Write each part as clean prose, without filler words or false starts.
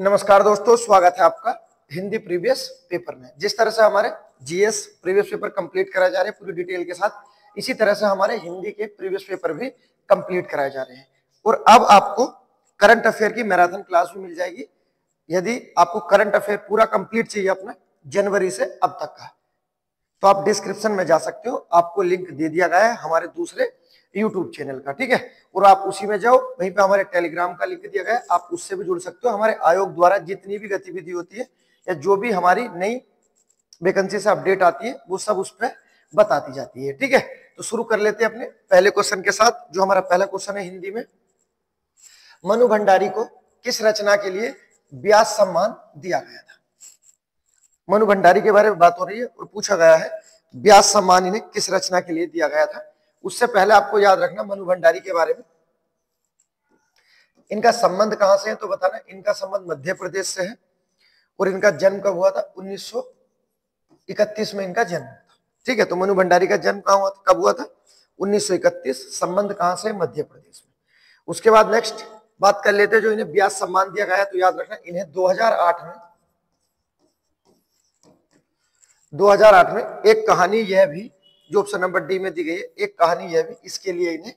नमस्कार दोस्तों, स्वागत है आपका हिंदी प्रीवियस पेपर में। जिस तरह से हमारे जीएस प्रीवियस पेपर कंप्लीट कराए जा रहे हैं पूरी डिटेल के साथ, इसी तरह से हमारे हिंदी के प्रीवियस पेपर भी कंप्लीट कराए जा रहे हैं। और अब आपको करंट अफेयर की मैराथन क्लास भी मिल जाएगी। यदि आपको करंट अफेयर पूरा कंप्लीट चाहिए अपना जनवरी से अब तक का, तो आप डिस्क्रिप्शन में जा सकते हो, आपको लिंक दे दिया गया है हमारे दूसरे यूट्यूब चैनल का, ठीक है। और आप उसी में जाओ, वहीं पे हमारे टेलीग्राम का लिंक दिया गया है, आप उससे भी जुड़ सकते हो। हमारे आयोग द्वारा जितनी भी गतिविधि होती है या जो भी हमारी नई वैकेंसी से अपडेट आती है वो सब उस पर बताती जाती है, ठीक है। तो शुरू कर लेते हैं अपने पहले क्वेश्चन के साथ। जो हमारा पहला क्वेश्चन है हिंदी में, मनु भंडारी को किस रचना के लिए व्यास सम्मान दिया गया था? मनु भंडारी के बारे में बात हो रही है और पूछा गया है व्यास सम्मान इन्हें किस रचना के लिए दिया गया था। उससे पहले आपको याद रखना मनु भंडारी के बारे में, इनका संबंध कहां से है तो बताना। इनका संबंध मध्य प्रदेश से है और इनका जन्म कब हुआ था? 1931 में इनका जन्म हुआ था, ठीक है। तो मनु भंडारी का जन्म कहां हुआ था, कब हुआ था? 1931। संबंध कहां से? मध्य प्रदेश में। उसके बाद नेक्स्ट बात कर लेते हैं जो इन्हें व्यास सम्मान दिया गया, तो याद रखना इन्हें 2008 में एक कहानी, यह भी जो ऑप्शन नंबर डी में दी गई है, एक कहानी यह भी, इसके लिए इन्हें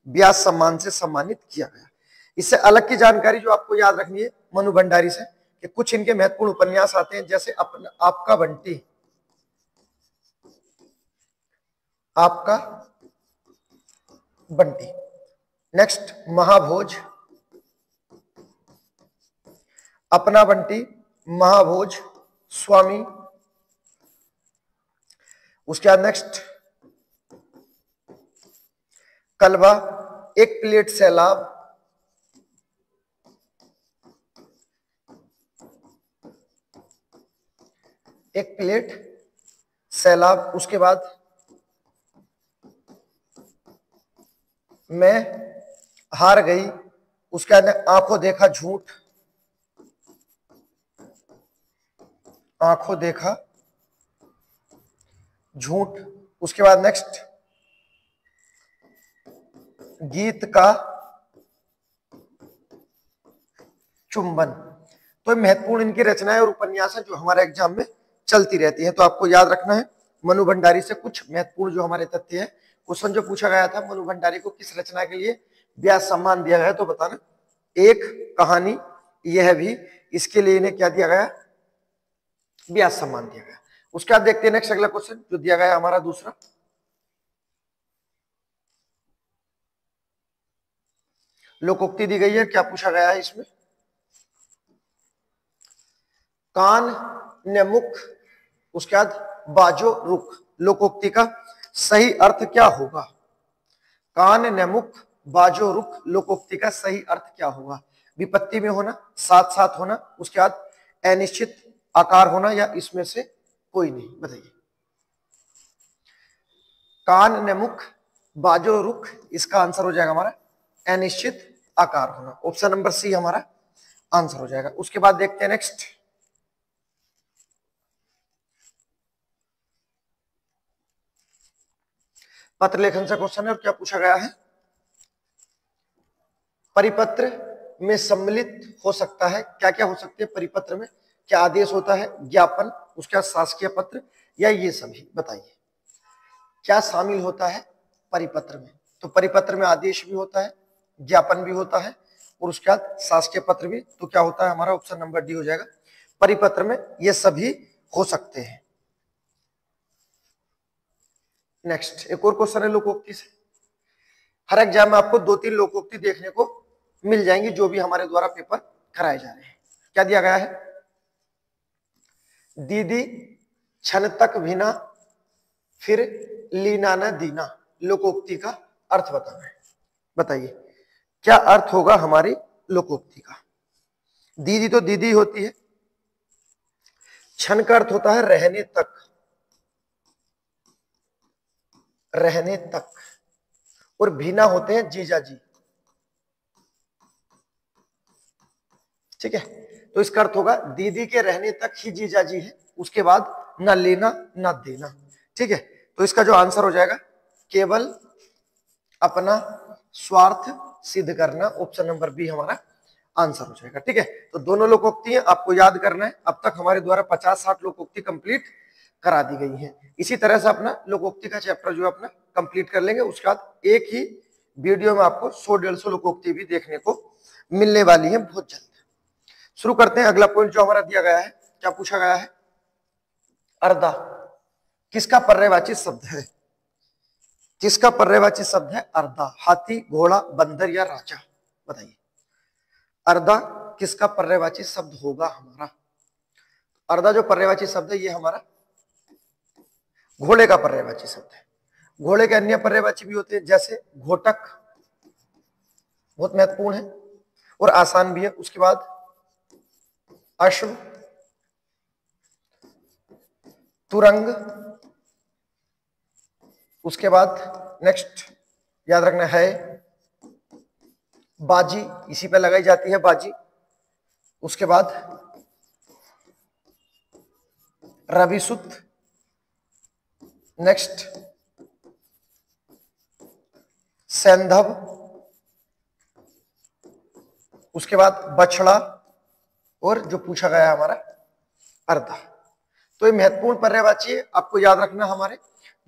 व्यास सम्मान से सम्मानित किया गया। इससे अलग की जानकारी जो आपको याद रखनी है मनु भंडारी से, कि कुछ इनके महत्वपूर्ण उपन्यास आते हैं, जैसे आपका बंटी, आपका बंटी। नेक्स्ट महाभोज, अपना बंटी, महाभोज, स्वामी। उसके बाद नेक्स्ट कलवा, एक प्लेट सैलाब, एक प्लेट सैलाब। उसके बाद मैं हार गई। उसके बाद आंखों देखा झूठ, आंखों देखा झूठ। उसके बाद नेक्स्ट गीत का चुंबन। तो महत्वपूर्ण इनकी रचनाएं और उपन्यास जो हमारे एग्जाम में चलती रहती है, तो आपको याद रखना है मनु भंडारी से कुछ महत्वपूर्ण जो हमारे तथ्य है। क्वेश्चन जो पूछा गया था, मनु भंडारी को किस रचना के लिए व्यास सम्मान दिया गया, तो बताना। एक कहानी, यह भी, इसके लिए इन्हें क्या दिया गया? व्यास सम्मान दिया गया। उसके बाद देखते हैं नेक्स्ट अगला क्वेश्चन जो दिया गया हमारा दूसरा, लोकोक्ति दी गई है। क्या पूछा गया है इसमें? कान ने मुख, उसके बाद बाजो रुख, लोकोक्ति का सही अर्थ क्या होगा? कान ने मुख बाजो रुख, लोकोक्ति का सही अर्थ क्या होगा? विपत्ति में होना, साथ साथ होना, उसके बाद अनिश्चित आकार होना, या इसमें से कोई नहीं? बताइए। कान ने मुख बाजो रुख, इसका आंसर हो जाएगा हमारा अनिश्चित आकार होना। ऑप्शन नंबर सी हमारा आंसर हो जाएगा। उसके बाद देखते हैं नेक्स्ट, पत्र लेखन से क्वेश्चन है और क्या पूछा गया है? परिपत्र में सम्मिलित हो सकता है, क्या क्या हो सकते हैं परिपत्र में? क्या आदेश होता है, ज्ञापन, उसका शासकीय पत्र, या ये सभी? बताइए क्या शामिल होता है परिपत्र में? तो परिपत्र में आदेश भी होता है, ज्ञापन भी होता है, और उसके बाद शासकीय पत्र भी। तो क्या होता है हमारा? ऑप्शन नंबर डी हो जाएगा, परिपत्र में ये सभी हो सकते हैं। नेक्स्ट एक और क्वेश्चन है लोकोक्ति से। हर एग्जाम में आपको 2-3 लोकोक्ति देखने को मिल जाएंगी जो भी हमारे द्वारा पेपर कराए जा रहे हैं। क्या दिया गया है? दीदी क्षण तक भिना, फिर लीना न दीना, लोकोक्ति का अर्थ बताना है। बताइए क्या अर्थ होगा हमारी लोकोक्ति का? दीदी तो दीदी होती है, क्षण का अर्थ होता है रहने तक, रहने तक, और भीना होते हैं जीजा जी, ठीक है। तो इसका अर्थ होगा दीदी के रहने तक ही जीजा जी है, उसके बाद न लेना न देना, ठीक है। तो इसका जो आंसर हो जाएगा केवल अपना स्वार्थ सिद्ध करना, ऑप्शन नंबर बी हमारा आंसर हो जाएगा। ठीक है, तो दोनों लोकोक्ति आपको याद करना है। अब तक हमारे द्वारा 50-60 लोकोक्ति कंप्लीट करा दी गई है। इसी तरह से अपना लोकोक्ति का चैप्टर जो अपना कंप्लीट कर लेंगे। उसके बाद एक ही वीडियो में आपको 100-150 लोकोक्ति भी देखने को मिलने वाली है बहुत जल्द। शुरू करते हैं। अगला पॉइंट जो हमारा दिया गया है, क्या पूछा गया है? अर्धा किसका पर्यायवाची शब्द है? किसका पर्यायवाची शब्द है अर्धा? हाथी, घोड़ा, बंदर या राजा? बताइए, अर्धा किसका पर्यायवाची शब्द होगा हमारा? अर्धा जो पर्यायवाची शब्द है ये हमारा घोड़े का पर्यायवाची शब्द है। घोड़े के अन्य पर्यायवाची भी होते हैं, जैसे घोटक, बहुत महत्वपूर्ण है और आसान भी है। उसके बाद अश्व, तुरंग, उसके बाद नेक्स्ट याद रखना है बाजी, इसी पे लगाई जाती है बाजी। उसके बाद रविसुत, नेक्स्ट सैंधव, उसके बाद बछड़ा और जो पूछा गया है हमारा अर्धा। तो ये महत्वपूर्ण पर्यायवाची है, आपको याद रखना। हमारे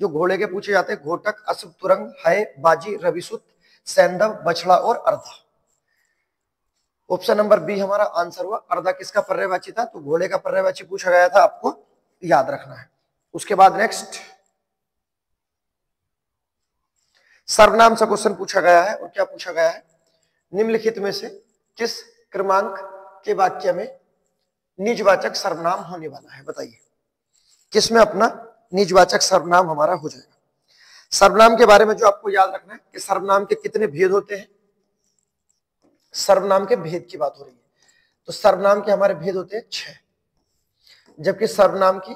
जो घोड़े के पूछे जाते हैं घोटक, अश्व, तुरंग, है, बाजी, रविसुत, सैंधव, बछड़ा और अर्धा। ऑप्शन नंबर बी हमारा आंसर हुआ। अर्धा किसका पर्यायवाची था? तो घोड़े का पर्यायवाची पूछा गया था, आपको याद रखना है। उसके बाद नेक्स्ट सर्वनाम से क्वेश्चन पूछा गया है। और क्या पूछा गया है? निम्नलिखित में से किस क्रमांक के वाक्य में निजवाचक सर्वनाम होने वाला है? बताइए, किसमें अपना निजवाचक सर्वनाम हमारा हो जाएगा? सर्वनाम के बारे में जो आपको याद रखना है कि सर्वनाम के कितने भेद होते हैं। सर्वनाम के भेद की बात हो रही है, तो सर्वनाम के हमारे भेद होते हैं 6, जबकि सर्वनाम की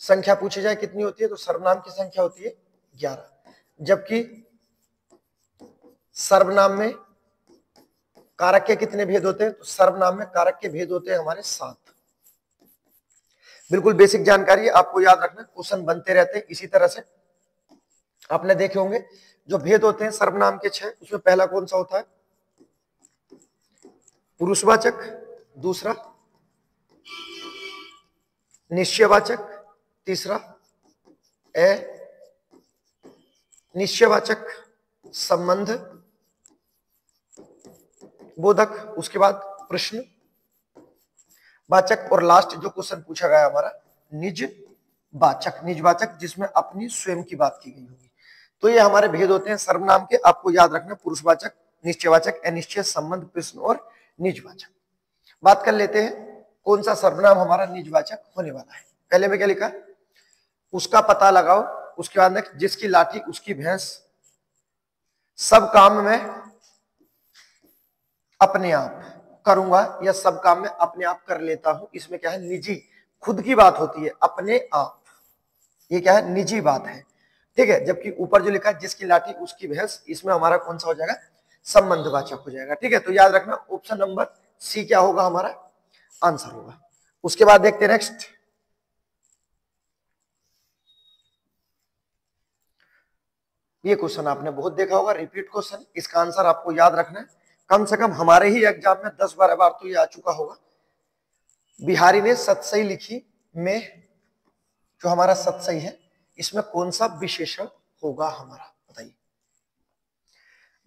संख्या पूछी जाए कितनी होती है, तो सर्वनाम की संख्या होती है 11, जबकि सर्वनाम में कारक के कितने भेद होते हैं? तो सर्वनाम में कारक के भेद होते हैं हमारे 7। बिल्कुल बेसिक जानकारी है, आपको याद रखना, क्वेश्चन बनते रहते हैं इसी तरह से। आपने देखे होंगे जो भेद होते हैं सर्वनाम के 6, उसमें पहला कौन सा होता है? पुरुषवाचक, दूसरा निश्चयवाचक, तीसरा निश्चयवाचक संबंध बोधक, उसके बाद प्रश्न वाचक और लास्ट जो क्वेश्चन पूछा गया हमारा निजवाचक, निजवाचक जिसमें अपनी स्वयं की बात की गई होगी। तो ये हमारे भेद होते हैं सर्वनाम के, आपको याद रखना, पुरुषवाचक, निश्चयवाचक, अनिश्चय, संबंध, प्रश्न और निजवाचक। बात कर लेते हैं कौन सा सर्वनाम हमारा निजवाचक होने वाला है। पहले में क्या लिखा? उसका पता लगाओ, उसके बाद नेक्स्ट जिसकी लाठी उसकी भैंस, सब काम में अपने आप करूंगा या सब काम में अपने आप कर लेता हूं, इसमें क्या है? निजी, खुद की बात होती है, अपने आप, ये क्या है? निजी बात है। ठीक है, जबकि ऊपर जो लिखा है जिसकी लाठी उसकी भैंस, इसमें हमारा कौन सा हो जाएगा? संबंधवाचक हो जाएगा। ठीक है, तो याद रखना ऑप्शन नंबर सी क्या होगा हमारा आंसर होगा। उसके बाद देखते हैं नेक्स्ट, ये क्वेश्चन आपने बहुत देखा होगा, रिपीट क्वेश्चन, इसका आंसर आपको याद रखना है। कम से कम हमारे ही एग्जाम में 10-12 बार तो ये आ चुका होगा। बिहारी ने सतसई लिखी में जो हमारा सतसई है, इसमें कौन सा विशेषण होगा हमारा? बताइए,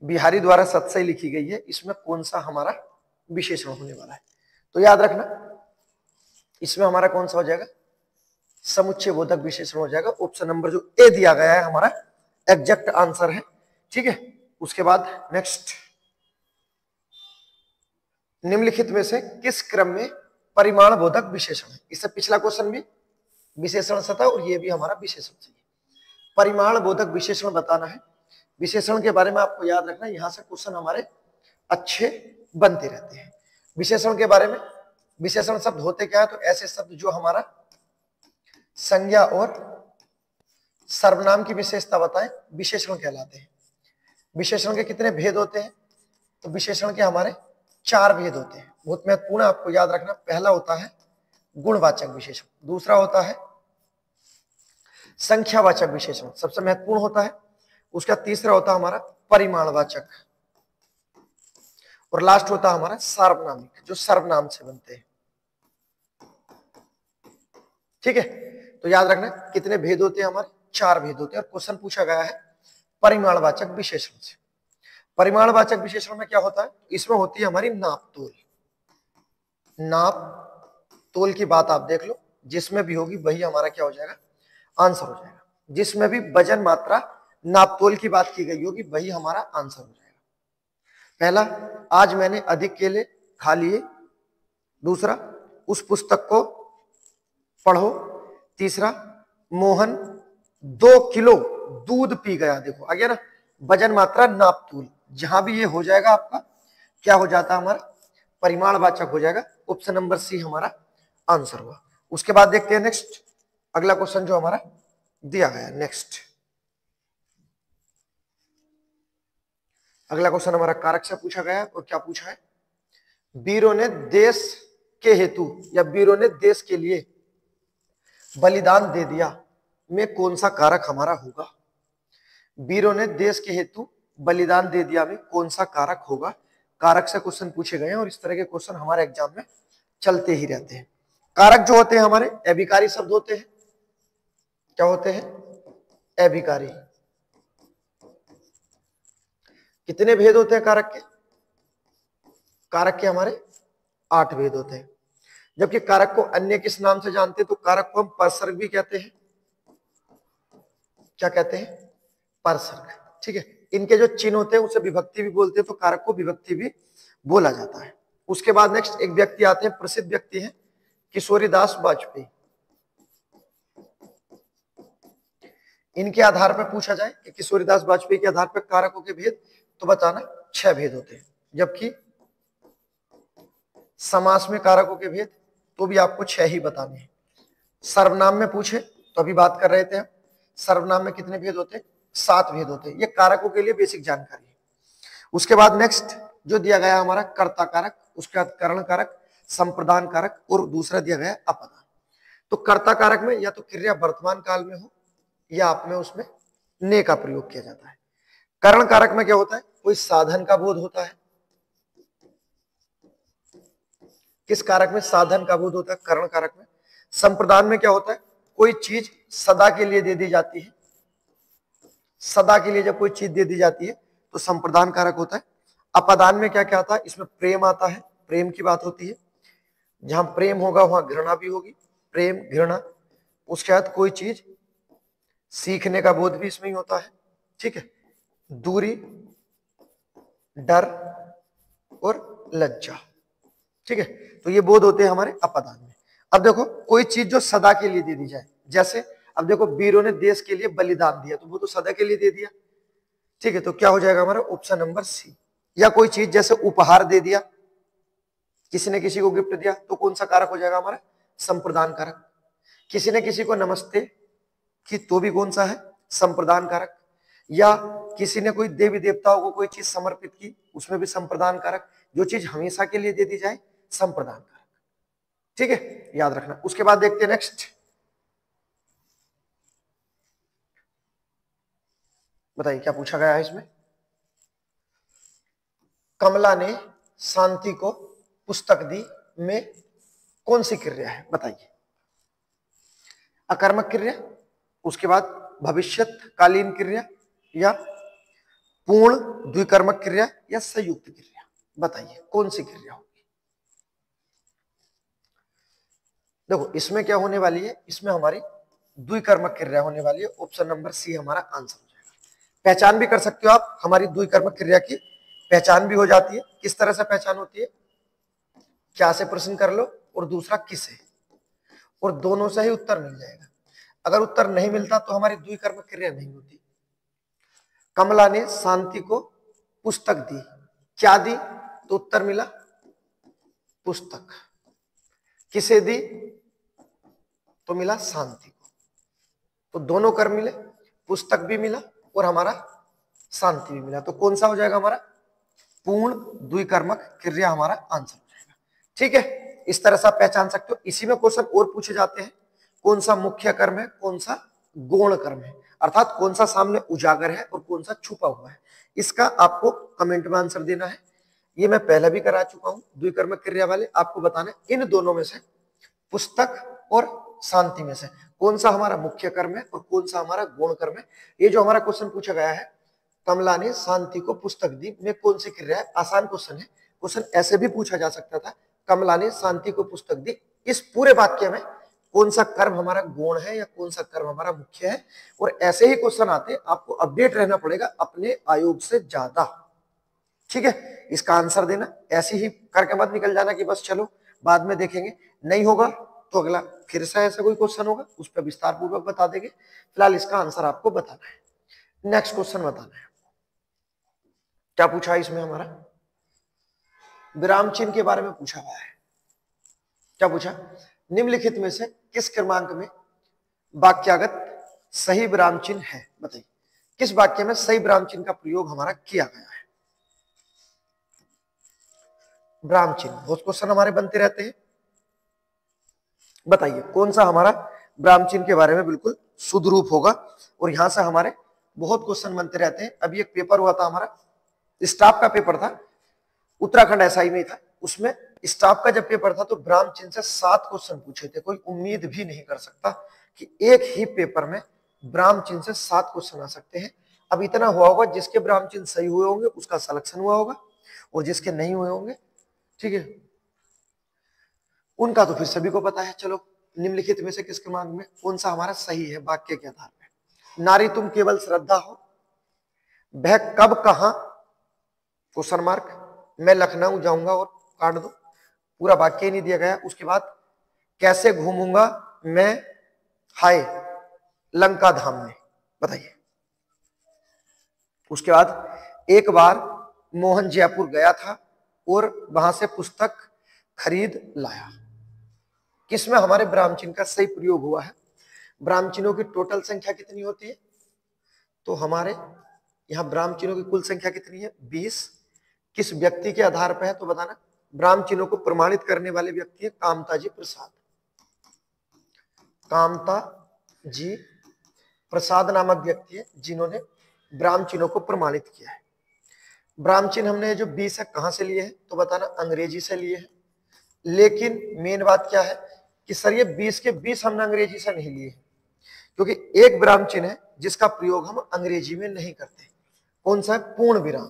बिहारी द्वारा सतसई लिखी गई है, इसमें कौन सा हमारा विशेषण होने वाला है? तो याद रखना, इसमें हमारा कौन सा हो जाएगा? समुच्चय बोधक विशेषण हो जाएगा। ऑप्शन नंबर जो ए दिया गया है हमारा एग्जैक्ट आंसर है। ठीक है, उसके बाद नेक्स्ट, निम्नलिखित में से किस क्रम में परिमाण बोधक विशेषण है? इससे पिछला क्वेश्चन भी विशेषण से था और ये भी हमारा विशेषण से। परिमाण बोधक विशेषण बताना है। विशेषण के बारे में आपको याद रखना, यहां से क्वेश्चन हमारे अच्छे बनते रहते हैं। विशेषण के बारे में, विशेषण शब्द होते क्या है? तो ऐसे शब्द जो हमारा संज्ञा और सर्वनाम की विशेषता बताएं, विशेषण कहलाते हैं। विशेषण के कितने भेद होते हैं? तो विशेषण के हमारे 4 भेद होते हैं, बहुत महत्वपूर्ण, आपको याद रखना। पहला होता है गुणवाचक विशेषण, दूसरा होता है संख्यावाचक विशेषण, सबसे महत्वपूर्ण होता है। उसका तीसरा होता है हमारा परिमाणवाचक, और लास्ट होता है हमारा सार्वनामिक, जो सर्वनाम से बनते हैं। ठीक है, तो याद रखना कितने भेद होते हैं हमारे, 4 भेद होते हैं। और क्वेश्चन पूछा गया है परिमाणवाचक विशेषण से। परिमाणवाचक विशेषण में क्या होता है, इसमें होती है हमारी नाप तोल। नाप तोल की बात आप देख लो, जिसमें भी होगी वही हमारा क्या हो जाएगा, आंसर हो जाएगा। जिसमें भी वजन मात्रा नाप तोल की बात की गई होगी वही हमारा आंसर हो जाएगा। पहला, आज मैंने अधिक केले खा लिए। दूसरा, उस पुस्तक को पढ़ो। तीसरा, मोहन 2 किलो दूध पी गया। देखो आ गया ना, वजन मात्रा नाप तोल, जहां भी ये हो जाएगा आपका क्या हो जाता है, हमारा परिमाणवाचक हो जाएगा। ऑप्शन नंबर सी हमारा आंसर हुआ। उसके बाद देखते हैं नेक्स्ट, अगला क्वेश्चन जो हमारा दिया गया। नेक्स्ट अगला क्वेश्चन हमारा कारक से पूछा गया और क्या पूछा है, वीरों ने देश के हेतु या वीरों ने देश के लिए बलिदान दे दिया में कौन सा कारक हमारा होगा। वीरों ने देश के हेतु बलिदान दे दिया में कौन सा कारक होगा। कारक से क्वेश्चन पूछे गए हैं और इस तरह के क्वेश्चन हमारे एग्जाम में चलते ही रहते हैं। कारक जो होते हैं हमारे अभिकारी शब्द होते हैं। क्या होते हैं, अभिकारी। कितने भेद होते हैं कारक के, कारक के हमारे 8 भेद होते हैं। जबकि कारक को अन्य किस नाम से जानते हैं, तो कारक को हम परसर्ग भी कहते हैं। क्या कहते हैं, परसर्ग। ठीक है, इनके जो चिन्ह होते हैं उसे विभक्ति भी बोलते हैं, तो कारक को विभक्ति भी बोला जाता है। उसके बाद नेक्स्ट एक व्यक्ति आते हैं, प्रसिद्ध व्यक्ति हैं किशोरीदास वाजपेयी। इनके आधार पर पूछा जाए कि किशोरीदास वाजपेयी के आधार पर कारकों के भेद, तो बताना 6 भेद होते हैं। जबकि समास में कारकों के भेद तो भी आपको 6 ही बताने हैं। सर्वनाम में पूछे तो अभी बात कर रहे थे हम, सर्वनाम में कितने भेद होते हैं, 7 भेद होते हैं। ये कारकों के लिए बेसिक जानकारी है। उसके बाद नेक्स्ट जो दिया गया हमारा कर्ता कारक, उसके बाद करण कारक, संप्रदान कारक और दूसरा दिया गया अपदान। तो कर्ता कारक में या तो क्रिया वर्तमान काल में हो या आप में उसमें ने का प्रयोग किया जाता है। करण कारक में क्या होता है, कोई साधन का बोध होता है। किस कारक में, साधन का बोध होता है करण कारक में। संप्रदान में क्या होता है, कोई चीज सदा के लिए दे दी जाती है। सदा के लिए जब कोई चीज दे दी जाती है तो संप्रदान कारक होता है। अपदान में क्या क्या आता है, इसमें प्रेम आता है, प्रेम की बात होती है। जहां प्रेम होगा वहां घृणा भी होगी, प्रेम घृणा। उसके बाद कोई चीज सीखने का बोध भी इसमें ही होता है। ठीक है, दूरी, डर और लज्जा। ठीक है, तो ये बोध होते हैं हमारे अपदान में। अब देखो कोई चीज जो सदा के लिए दे दी जाए, जैसे अब देखो वीरों ने देश के लिए बलिदान दिया, तो वो तो सदा के लिए दे दिया। ठीक है, तो क्या हो जाएगा हमारा ऑप्शन नंबर सी। या कोई चीज जैसे उपहार दे दिया, किसी ने किसी को गिफ्ट दिया, तो कौन सा कारक हो जाएगा हमारा, संप्रदान कारक। किसी ने किसी को नमस्ते की, तो भी कौन सा है, संप्रदान कारक। या किसी ने कोई देवी देवताओं को कोई चीज समर्पित की, उसमें भी संप्रदान कारक। जो चीज हमेशा के लिए दे दी जाए, संप्रदान कारक। ठीक है, याद रखना। उसके बाद देखते हैं नेक्स्ट, बताइए क्या पूछा गया है इसमें। कमला ने शांति को पुस्तक दी में कौन सी क्रिया है, बताइए। अकर्मक क्रिया, उसके बाद भविष्यकालीन क्रिया, या पूर्ण द्विकर्मक क्रिया, या संयुक्त क्रिया, बताइए कौन सी क्रिया होगी। देखो इसमें क्या होने वाली है, इसमें हमारी द्विकर्मक क्रिया होने वाली है। ऑप्शन नंबर सी हमारा आंसर हो जाएगा। पहचान भी कर सकते हो आप, हमारी द्विकर्मक क्रिया की पहचान भी हो जाती है। किस तरह से पहचान होती है, क्या से प्रश्न कर लो और दूसरा किसे, और दोनों से ही उत्तर मिल जाएगा। अगर उत्तर नहीं मिलता तो हमारी द्विकर्मक क्रिया नहीं होती। कमला ने शांति को पुस्तक दी, क्या दी, तो उत्तर मिला पुस्तक। किसे दी, तो मिला शांति को। तो दोनों कर्म मिले, पुस्तक भी मिला और हमारा शांति भी मिला। तो कौन सा हो जाएगा हमारा, पूर्ण द्विकर्मक क्रिया हमारा आंसर हो जाएगा। ठीक है, इस तरह से आप पहचान सकते हो। इसी में क्वेश्चन और पूछे जाते हैं, कौन सा मुख्य कर्म है, कौन सा गौण कर्म है, अर्थात कौन सा सामने उजागर है और कौन सा छुपा हुआ है। इसका आपको कमेंट में आंसर देना है। ये मैं पहले भी करा चुका हूं। द्विकर्मक क्रिया वाले आपको बताना है इन दोनों में से, पुस्तक और शांति में से कौन सा हमारा मुख्य कर्म है और कौन सा हमारा गौण कर्म है। ये जो हमारा क्वेश्चन पूछा गया है, कमला ने शांति को पुस्तक दी, में कौन सी क्रिया है, आसान क्वेश्चन है। क्वेश्चन ऐसे भी पूछा जा सकता था, कमला ने शांति को पुस्तक दी, इस पूरे वाक्य में कौन सा कर्म हमारा गौण है या कौन सा कर्म हमारा मुख्य है। और ऐसे ही क्वेश्चन आते, आपको अपडेट रहना पड़ेगा अपने आयोग से ज्यादा, ठीक है। इसका आंसर देना, ऐसे ही करके मत निकल जाना कि बस चलो बाद में देखेंगे, नहीं होगा तो अगला फिर से ऐसा कोई क्वेश्चन होगा उस पर विस्तार पूर्वक बता देंगे। फिलहाल इसका आंसर आपको बताना है। नेक्स्ट क्वेश्चन बताना है, क्या पूछा है इसमें हमारा, विराम चिन्ह के बारे में पूछा हुआ है। क्या पूछा, निम्नलिखित में से किस क्रमांक में वाक्यागत सही विराम चिन्ह है, बताइए किस वाक्य में सही विराम चिन्ह का प्रयोग हमारा किया गया है। विराम चिन्ह बहुत क्वेश्चन हमारे बनते रहते हैं, बताइए कौन सा हमारा विराम चिन्ह के बारे में बिल्कुल शुद्ध रूप होगा। और यहां से हमारे बहुत क्वेश्चन बनते रहते हैं। अभी एक पेपर हुआ था हमारा, स्टाफ का पेपर था, उत्तराखंड एसआई में था, उसमें स्टाफ का जब पेपर था तो विराम चिन्ह से 7 क्वेश्चन पूछे थे। कोई उम्मीद भी नहीं कर सकता कि एक ही पेपर में विराम चिन्ह से 7 क्वेश्चन आ सकते हैं। अब इतना हुआ होगा, जिसके विराम चिन्ह सही हुए होंगे उसका सिलेक्शन हुआ होगा, और जिसके नहीं हुए होंगे, ठीक है, उनका तो फिर सभी को पता है। चलो, निम्नलिखित में से किस क्रमांक में कौन सा हमारा सही है वाक्य के आधार पर। नारी तुम केवल श्रद्धा हो, वह कब कहां, क्वेश्चन मार्क, मैं लखनऊ जाऊंगा और काट दो, पूरा वाक्य ही नहीं दिया गया। उसके बाद कैसे घूमूंगा मैं हाय लंका धाम में, बताइए। उसके बाद एक बार मोहन जयपुर गया था और वहां से पुस्तक खरीद लाया, किसमें हमारे विराम चिन्ह का सही प्रयोग हुआ है। विराम चिन्हों की टोटल संख्या कितनी होती है, तो हमारे यहाँ विराम चिन्हों की कुल संख्या कितनी है, 20। किस व्यक्ति के आधार पर है, तो बताना। विराम चिन्हों को प्रमाणित करने वाले व्यक्ति है कामता जी प्रसाद, कामता जी प्रसाद नामक व्यक्ति है जिन्होंने विराम चिन्हों को प्रमाणित किया है। विराम चिन्ह हमने जो 20 है कहां से लिए हैं, तो बताना अंग्रेजी से लिए हैं। लेकिन मेन बात क्या है कि सर ये 20 के 20 हमने अंग्रेजी से नहीं लिए, क्योंकि एक विराम चिन्ह है जिसका प्रयोग हम अंग्रेजी में नहीं करते, कौन सा है, पूर्ण विराम।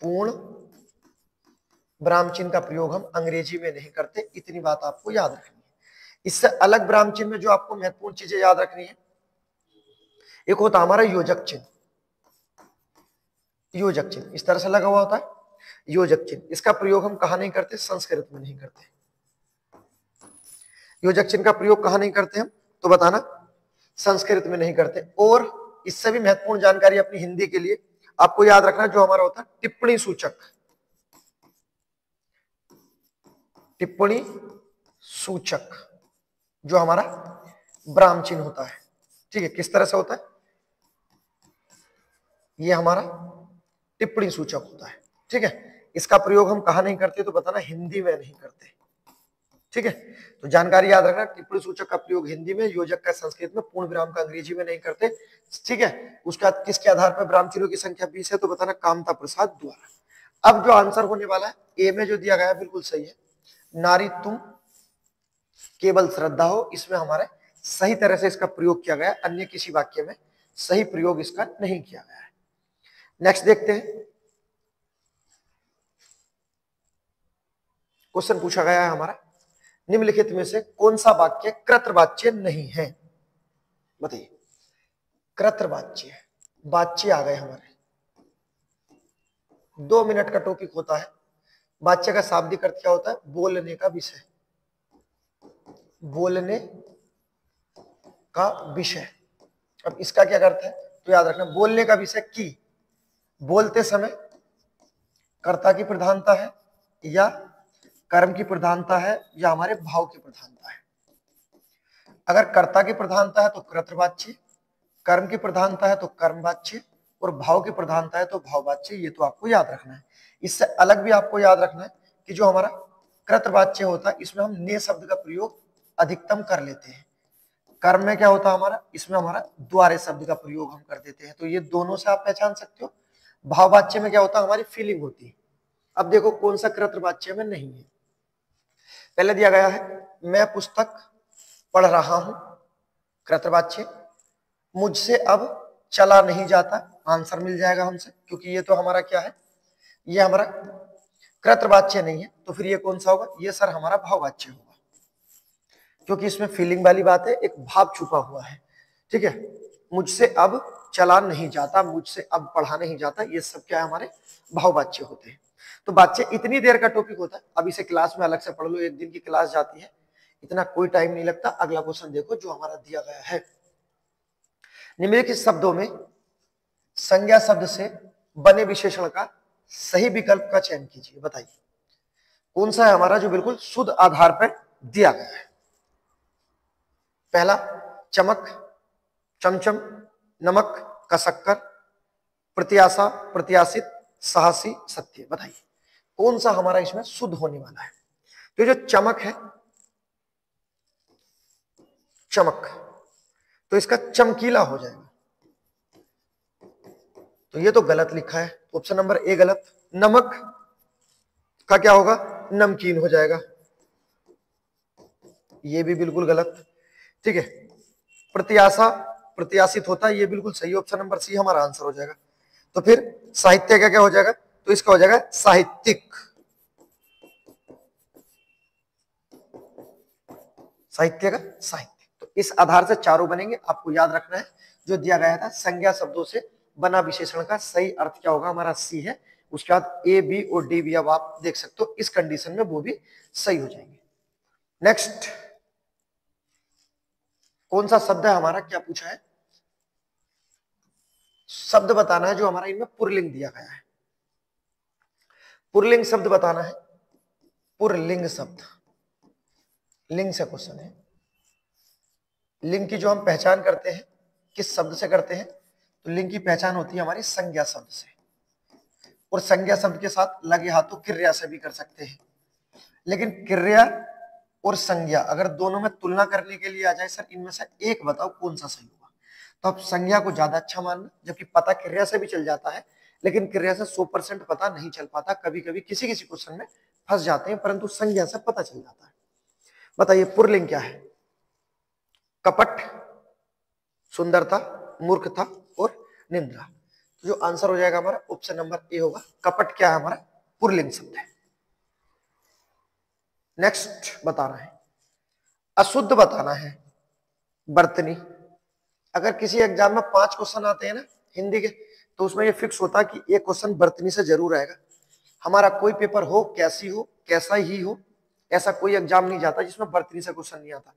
पूर्ण विराम चिन्ह का प्रयोग हम अंग्रेजी में नहीं करते, इतनी बात आपको याद रखनी है। इससे अलग विराम चिन्ह में जो आपको महत्वपूर्ण चीजें याद रखनी है, एक होता हमारा योजक चिन्ह। योजक चिन्ह इस तरह से लगा हुआ होता है, योजक चिन्ह, इसका प्रयोग हम कहां नहीं करते, संस्कृत में नहीं करते। योजक चिन्ह का प्रयोग कहां नहीं करते हम, तो बताना, संस्कृत में नहीं करते। और इससे भी महत्वपूर्ण जानकारी अपनी हिंदी के लिए आपको याद रखना, जो हमारा होता है टिप्पणी सूचक। टिप्पणी सूचक जो हमारा विराम चिन्ह होता है, ठीक है, किस तरह से होता है, ये हमारा टिप्पणी सूचक होता है, ठीक है। इसका प्रयोग हम कहां नहीं करते, तो बताना हिंदी में नहीं करते, ठीक है। तो जानकारी याद रखना, टिप्पणी सूचक का प्रयोग हिंदी में, योजक का संस्कृत में, पूर्ण विराम का अंग्रेजी में नहीं करते, ठीक है। उसका किसके आधार पर विराम चिन्हों की संख्या 20 है, तो बताना कामता प्रसाद द्वारा। अब जो आंसर होने वाला है, ए में जो दिया गया है बिल्कुल सही है, नारी तुम केवल श्रद्धा हो, इसमें हमारे सही तरह से इसका प्रयोग किया गया, अन्य किसी वाक्य में सही प्रयोग इसका नहीं किया गया है। नेक्स्ट देखते हैं, क्वेश्चन पूछा गया है हमारा, निम्नलिखित में से कौन सा वाक्य कृतवाच्य नहीं है, बताइए। कृतवाच्य वाच्य आ गए हमारे, 2 मिनट का टॉपिक होता है। वाच्य का शाब्दिक अर्थ क्या होता है, बोलने का विषय, बोलने का विषय। अब इसका क्या अर्थ है, तो याद रखना, बोलने का विषय की, बोलते समय कर्ता की प्रधानता है या कर्म की प्रधानता है या हमारे भाव की प्रधानता है। अगर कर्ता की प्रधानता है तो कृतवाच्य, कर्म की प्रधानता है तो कर्मवाच्य, और भाव की प्रधानता है तो भाववाच्य। ये तो आपको याद रखना है। इससे अलग भी आपको याद रखना है कि जो हमारा कृतवाच्य होता है, इसमें हम ने शब्द का प्रयोग अधिकतम कर लेते हैं। कर्म में क्या होता है हमारा, इसमें हमारा द्वारे शब्द का प्रयोग हम कर देते हैं। तो ये दोनों से आप पहचान सकते हो। भाववाच्य में क्या होता है, हमारी फीलिंग होती है, अब देखो कौन सा कृतवाच्य में नहीं है। पहले दिया गया है मैं पुस्तक पढ़ रहा हूं, कृतवाच्य। मुझसे अब चला नहीं जाता, आंसर मिल जाएगा हमसे, क्योंकि ये तो हमारा क्या है, ये हमारा कृतवाच्य नहीं है। तो फिर ये कौन सा होगा, ये सर हमारा भाववाच्य होगा, क्योंकि इसमें फीलिंग वाली बात है, एक भाव छुपा हुआ है। ठीक है, मुझसे अब चला नहीं जाता, मुझसे अब पढ़ा नहीं जाता, ये सब क्या है, हमारे भाववाच्य होते हैं। तो वाच्य इतनी देर का टॉपिक होता है, अब इसे क्लास में अलग से पढ़ लो, एक दिन की क्लास जाती है, इतना कोई टाइम नहीं लगता। अगला क्वेश्चन देखो जो हमारा दिया गया है, निम्नलिखित शब्दों में संज्ञा शब्द से बने विशेषण का सही विकल्प का चयन कीजिए। बताइए कौन सा है हमारा जो बिल्कुल शुद्ध आधार पर दिया गया है। पहला चमक, चमचम, नमक, कसक्कर, प्रत्याशा, प्रत्याशित, साहसी, सत्य। बताइए कौन सा हमारा इसमें शुद्ध होने वाला है। तो जो चमक है, चमक, तो इसका चमकीला हो जाएगा, तो ये तो गलत लिखा है, ऑप्शन नंबर ए गलत। नमक का क्या होगा, नमकीन हो जाएगा, ये भी बिल्कुल गलत। ठीक है, प्रत्याशा प्रत्याशित होता है, ये बिल्कुल सही, ऑप्शन नंबर सी हमारा आंसर हो जाएगा। तो फिर साहित्य का क्या हो जाएगा, तो इसका हो जाएगा साहित्यिक, साहित्य का साहित्य। तो इस आधार से चारों बनेंगे, आपको याद रखना है जो दिया गया था संज्ञा शब्दों से बना विशेषण का सही अर्थ क्या होगा, हमारा सी है। उसके बाद ए, बी और डी भी अब आप देख सकते हो, इस कंडीशन में वो भी सही हो जाएंगे। नेक्स्ट कौन सा शब्द है हमारा, क्या पूछा है, शब्द बताना है जो हमारा इनमें पुरलिंग दिया गया है। पुरलिंग शब्द बताना है, पुरलिंग शब्द, लिंग से क्वेश्चन है। लिंग की जो हम पहचान करते हैं किस शब्द से करते हैं, तो लिंग की पहचान होती है हमारी संज्ञा शब्द से, और संज्ञा शब्द के साथ लगे हाथों क्रिया से भी कर सकते हैं। लेकिन क्रिया और संज्ञा अगर दोनों में तुलना करने के लिए आ जाए, सर इनमें से एक बताओ कौन सा सही होगा, तो आप संज्ञा को ज्यादा अच्छा मानना, जबकि पता क्रिया से भी चल जाता है, लेकिन क्रिया से 100% पता नहीं चल पाता, कभी कभी किसी किसी क्वेश्चन में फंस जाते हैं, परंतु संज्ञा से पता चल जाता है। बताइए पुरलिंग क्या है, कपट, सुंदरता, मूर्खता और निंद्रा। तो जो आंसर हो जाएगा हमारा ऑप्शन नंबर ए होगा, कपट क्या है हमारा पुरलिंग शब्द है। नेक्स्ट बताना है, अशुद्ध बताना है, बर्तनी। अगर किसी एग्जाम में 5 क्वेश्चन आते हैं ना हिंदी के, तो उसमें ये फिक्स होता है कि एक क्वेश्चन बर्तनी से जरूर आएगा। हमारा कोई पेपर हो, कैसी हो, कैसा ही हो, ऐसा कोई एग्जाम नहीं जाता जिसमें बर्तनी से क्वेश्चन नहीं आता।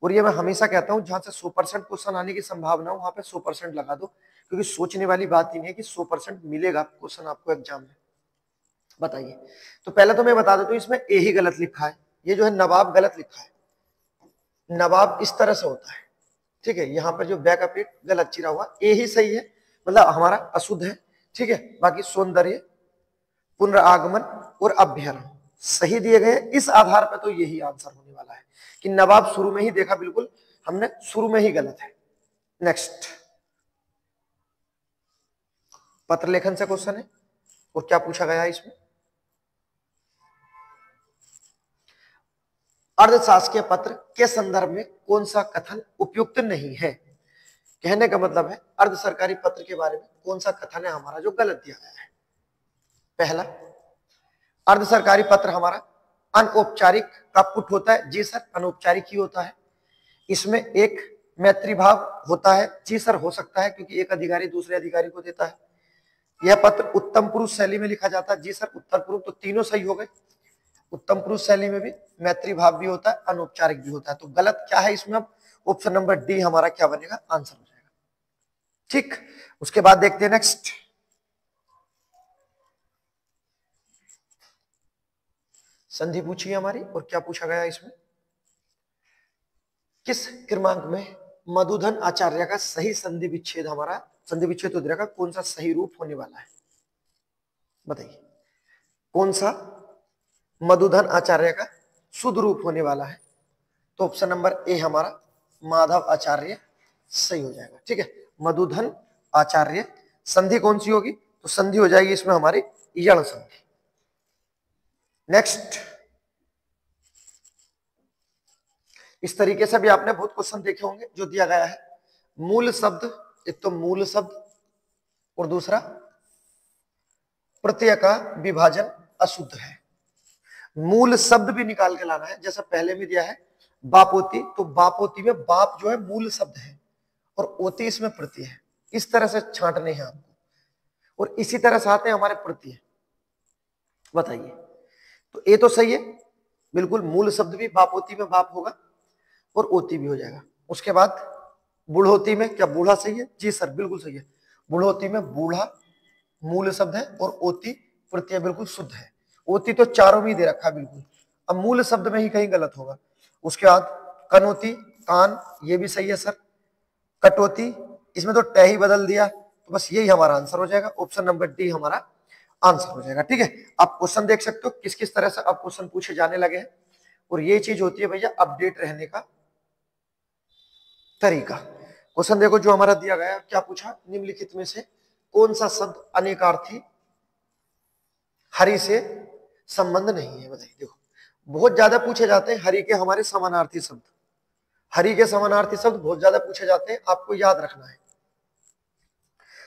और ये मैं हमेशा कहता हूं, जहां से 100% क्वेश्चन आने की संभावना हो वहां पे 100% लगा दो, क्योंकि सोचने वाली बात ही नहीं है कि 100% मिलेगा क्वेश्चन आपको एग्जाम में। बताइए, तो पहले तो मैं बता देता हूं, इसमें ए ही गलत लिखा है, ये जो है नवाब गलत लिखा है, नवाब इस तरह से होता है। ठीक है, यहाँ पर जो बैक का पेट गलत चिरा हुआ, ए ही सही है, मतलब हमारा अशुद्ध है। ठीक है, बाकी सौंदर्य, पुनरागमन और अभ्यारण सही दिए गए। इस आधार पर तो यही आंसर होने वाला है कि नवाब शुरू में ही देखा, बिल्कुल हमने शुरू में ही गलत है। नेक्स्ट पत्र लेखन से क्वेश्चन है, और क्या पूछा गया है इसमें, अर्धशासकीय पत्र के संदर्भ में कौन सा कथन उपयुक्त नहीं है। कहने का मतलब है अर्ध सरकारी पत्र के बारे में कौन सा कथन है हमारा जो गलत दिया गया है। पहला, अर्ध सरकारी पत्र हमारा अनौपचारिक का पुट होता है। जी सर, अनौपचारिक ही होता है। इसमें एक मैत्री भाव होता है। जी सर, हो सकता है, क्योंकि एक अधिकारी दूसरे अधिकारी को देता है। यह पत्र उत्तम पुरुष शैली में लिखा जाता है। जी सर, उत्तर पूर्व, तो तीनों सही हो गए। उत्तम पुरुष शैली में भी मैत्री भाव भी होता है, अनौपचारिक भी होता है। तो गलत क्या है इसमें, अब ऑप्शन नंबर डी हमारा क्या बनेगा, आंसर हो जाएगा। ठीक, उसके बाद देखते हैं नेक्स्ट, संधि पूछी है हमारी, और क्या पूछा गया इसमें, किस क्रमांक में मधुधन आचार्य का सही संधि विच्छेद, हमारा संधि विच्छेद उद्धरण का कौन सा सही रूप होने वाला है। बताइए कौन सा मधुधन आचार्य का शुद्ध रूप होने वाला है। तो ऑप्शन नंबर ए हमारा माधव आचार्य सही हो जाएगा। ठीक है, मधुधन आचार्य। संधि कौन सी होगी, तो संधि हो जाएगी इसमें हमारी यण संधि। नेक्स्ट, इस तरीके से भी आपने बहुत क्वेश्चन देखे होंगे जो दिया गया है। मूल शब्द, एक तो मूल शब्द और दूसरा प्रत्यय का विभाजन अशुद्ध है। मूल शब्द भी निकाल के लाना है, जैसा पहले में दिया है बापोती, तो बापोती में बाप जो है मूल शब्द है और ओती इसमें प्रत्यय है। इस तरह से छांटने हैं आपको, और इसी तरह से आते हैं हमारे प्रत्यय। बताइए, तो ये तो सही है बिल्कुल, मूल शब्द भी बापोती में बाप होगा और ओती भी हो जाएगा। उसके बाद बुढ़ोती में क्या बूढ़ा सही है? जी सर बिल्कुल सही है। बुढ़ोती में बूढ़ा मूल शब्द है और ओती प्रत्यय बिल्कुल शुद्ध है। ओती तो चारों में दे रखा है बिल्कुल, अब मूल शब्द में ही कहीं गलत होगा। उसके बाद कनोती, कान, ये भी सही है सर। कटौती, इसमें तो टे ही बदल दिया, तो बस यही हमारा आंसर हो जाएगा। ऑप्शन नंबर डी हमारा आंसर हो जाएगा। ठीक है, आप क्वेश्चन देख सकते हो किस किस तरह से अब क्वेश्चन पूछे जाने लगे हैं, और ये चीज होती है भैया अपडेट रहने का तरीका। क्वेश्चन देखो जो हमारा दिया गया, क्या पूछा, निम्नलिखित में से कौन सा शब्द अनेकार्थी हरि से संबंध नहीं है? बताइए। देखो बहुत ज्यादा पूछे जाते हैं हरि के हमारे समानार्थी शब्द, हरि के समानार्थी शब्द बहुत ज्यादा पूछे जाते हैं, आपको याद रखना है।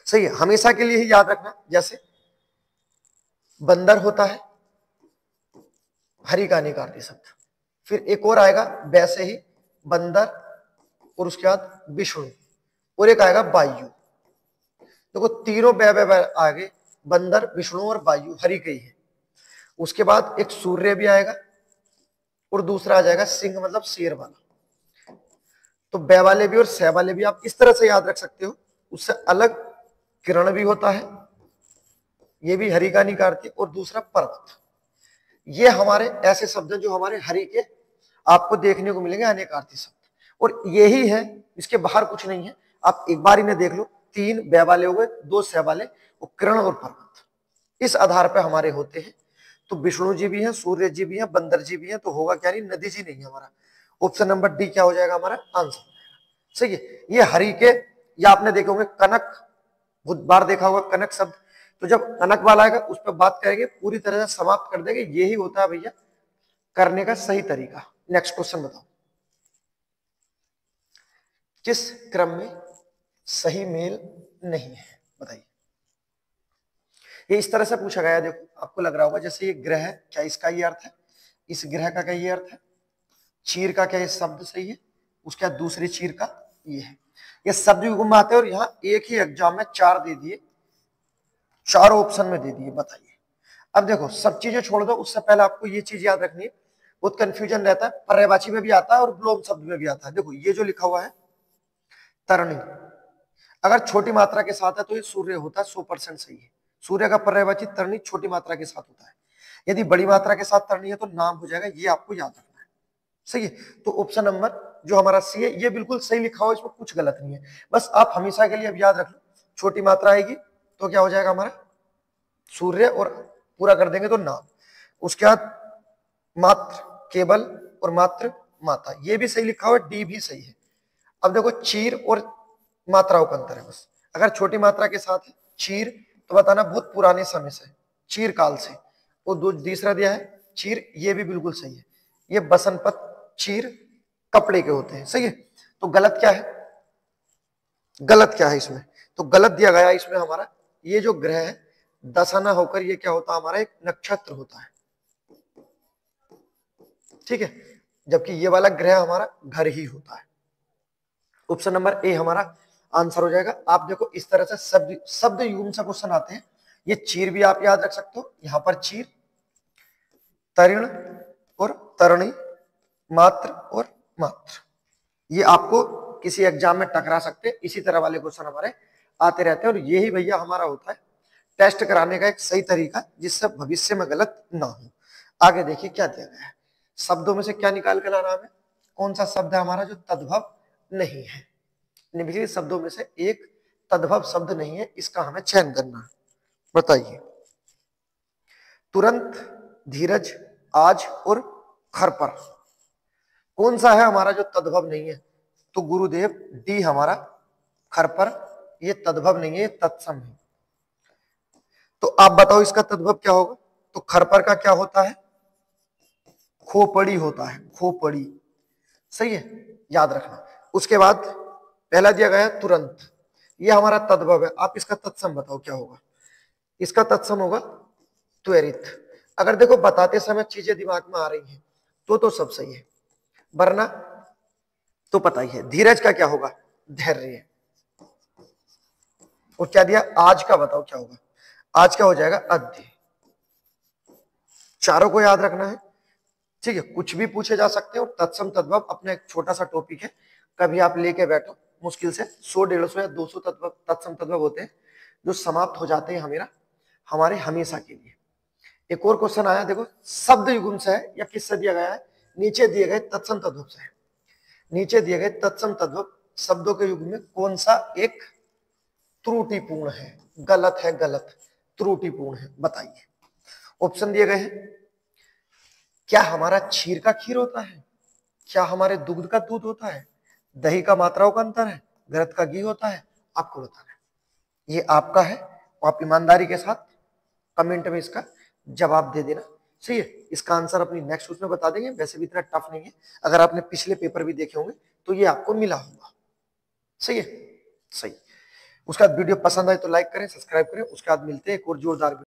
सही है, हमेशा के लिए ही याद रखना। जैसे बंदर होता है हरि का अनेकार्थी शब्द, फिर एक और आएगा वैसे ही बंदर, और उसके बाद विष्णु, और एक आएगा वायु। देखो तीनों आगे बंदर, विष्णु और वायु हरि के ही है। उसके बाद एक सूर्य भी आएगा और दूसरा आ जाएगा सिंह, मतलब शेर वाला। तो बै वाले भी और सह वाले भी आप इस तरह से याद रख सकते हो। उससे अलग किरण भी होता है, ये भी हरि का अनेकार्थी, और दूसरा पर्वत। ये हमारे ऐसे शब्द हैं जो हमारे हरि के आपको देखने को मिलेंगे अनेकार्थी शब्द, और यही है, इसके बाहर कुछ नहीं है। आप एक बार इन्हें देख लो, तीन बै वाले हुए, दो सह वाले, और किरण और पर्वत, इस आधार पर हमारे होते हैं। तो विष्णु जी भी हैं, सूर्य जी भी हैं, बंदर जी भी हैं, तो होगा क्या नहीं, नदी जी नहीं है हमारा। ऑप्शन नंबर डी क्या हो जाएगा हमारा आंसर? सही है। ये हरि के, या आपने देखे होंगे कनक, बहुत बार देखा होगा कनक शब्द, तो जब कनक वाला आएगा उस पर बात करेंगे, पूरी तरह से समाप्त कर देंगे। यही होता है भैया करने का सही तरीका। नेक्स्ट क्वेश्चन बताओ, किस क्रम में सही मेल नहीं है? बताइए। ये इस तरह से पूछा गया है, देखो आपको लग रहा होगा जैसे ये ग्रह है, क्या इसका ये अर्थ है? इस ग्रह का क्या ये अर्थ है? चीर का क्या ये शब्द सही है? उसके बाद दूसरी चीर का ये है। ये शब्द युग्म आते हैं, और यहाँ एक ही एग्जाम में चार दे दिए, चारों ऑप्शन में दे दिए। बताइए। अब देखो सब चीजें छोड़ दो, उससे पहले आपको ये चीज याद रखनी है, बहुत कंफ्यूजन रहता है, पर्यायवाची में भी आता है और विलोम शब्द में भी आता है। देखो ये जो लिखा हुआ है तरणी, अगर छोटी मात्रा के साथ है तो ये सूर्य होता है, 100% सही है। सूर्य का पर्यायवाची तरणी छोटी मात्रा के साथ होता है। यदि बड़ी मात्रा के साथ तरणी है तो नाम हो जाएगा, ये आपको याद रखना है। सही है, तो ऑप्शन नंबर जो हमारा सी है ये बिल्कुल सही लिखा हुआ, इसमें कुछ गलत नहीं है। बस आप हमेशा के लिए अब याद रख लो, छोटी मात्रा आएगी तो क्या हो जाएगा हमारा सूर्य, और पूरा कर देंगे तो नाम। उसके बाद मात्र, केवल और मात्र, माता, ये भी सही लिखा हुआ है, डी भी सही है। अब देखो चीर और मात्राओं का अंतर है बस। अगर छोटी मात्रा के साथ है चीर तो बताना बहुत पुराने समय से, चीर काल से। और दूसरा दिया है चीर, ये भी बिल्कुल सही है। ये बसनपत चीर कपड़े के होते हैं। सही है, तो गलत क्या है? गलत क्या है इसमें? तो गलत दिया गया इसमें हमारा ये जो ग्रह है दशाना होकर ये क्या होता है हमारा एक नक्षत्र होता है। ठीक है, जबकि ये वाला ग्रह हमारा घर ही होता है। ऑप्शन नंबर ए हमारा आंसर हो जाएगा। आप देखो इस तरह से शब्द युग्म से क्वेश्चन आते हैं। ये चीर भी आप याद रख सकते हो, यहां पर चीर, तरण और तरणी, मात्र और मात्र, ये आपको किसी एग्जाम में टकरा सकते हैं। इसी तरह वाले क्वेश्चन हमारे आते रहते हैं, और यही भैया हमारा होता है टेस्ट कराने का एक सही तरीका, जिससे भविष्य में गलत ना हो। आगे देखिए क्या दिया गया है, शब्दों में से क्या निकाल कर लाना हमें, कौन सा शब्द है हमारा जो तद्भव नहीं है? निम्नलिखित शब्दों में से एक तद्भव शब्द नहीं है, इसका हमें चयन करना है। बताइए। तुरंत, धीरज, आज और खर पर, कौन सा है हमारा जो तद्भव नहीं है? तो गुरुदेव डी हमारा खर पर, ये तद्भव नहीं है, ये तत्सम है। तो आप बताओ इसका तद्भव क्या होगा? तो खर पर का क्या होता है? खोपड़ी होता है, खोपड़ी। सही है, याद रखना। उसके बाद पहला दिया गया है तुरंत, ये हमारा तद्भव है। आप इसका तत्सम बताओ क्या होगा। इसका तत्सम होगा त्वरित। अगर देखो बताते समय चीजें दिमाग में आ रही हैं तो सब सही है, वरना तो पता ही है। धीरज का क्या होगा, धैर्य। और क्या दिया, आज का बताओ क्या होगा। आज का हो जाएगा अद्य। चारों को याद रखना है, ठीक है। कुछ भी पूछे जा सकते हैं। और तत्सम तद्भव अपना एक छोटा सा टॉपिक है, कभी आप लेके बैठो। मुश्किल से 100, 150 या 200 तत्व तत्सम तद्भव होते हैं जो समाप्त हो जाते हैं हमारे हमेशा के लिए। एक और क्वेश्चन आया, देखो शब्द युग्म से है या किससे दिया गया है, नीचे दिए गए तत्सम तद्भव से है। नीचे दिए गए तत्सम तद्भव शब्दों के युग्म में कौन सा एक त्रुटिपूर्ण है, गलत है, गलत त्रुटिपूर्ण है, बताइए। ऑप्शन दिए गए हैं। क्या हमारा क्षीर का खीर होता है, क्या हमारे दुग्ध का दूध होता है, दही का मात्राओं का अंतर है, घृत का घी होता है, आपको बताना है। ये आपका है, आप ईमानदारी के साथ कमेंट में इसका जवाब दे देना। सही है, इसका आंसर अपनी नेक्स्ट उसमें बता देंगे। वैसे भी इतना टफ नहीं है, अगर आपने पिछले पेपर भी देखे होंगे तो ये आपको मिला होगा। सही है, सही। उसका वीडियो पसंद आए तो लाइक करें, सब्सक्राइब करें। उसके बाद मिलते हैं एक और जोरदार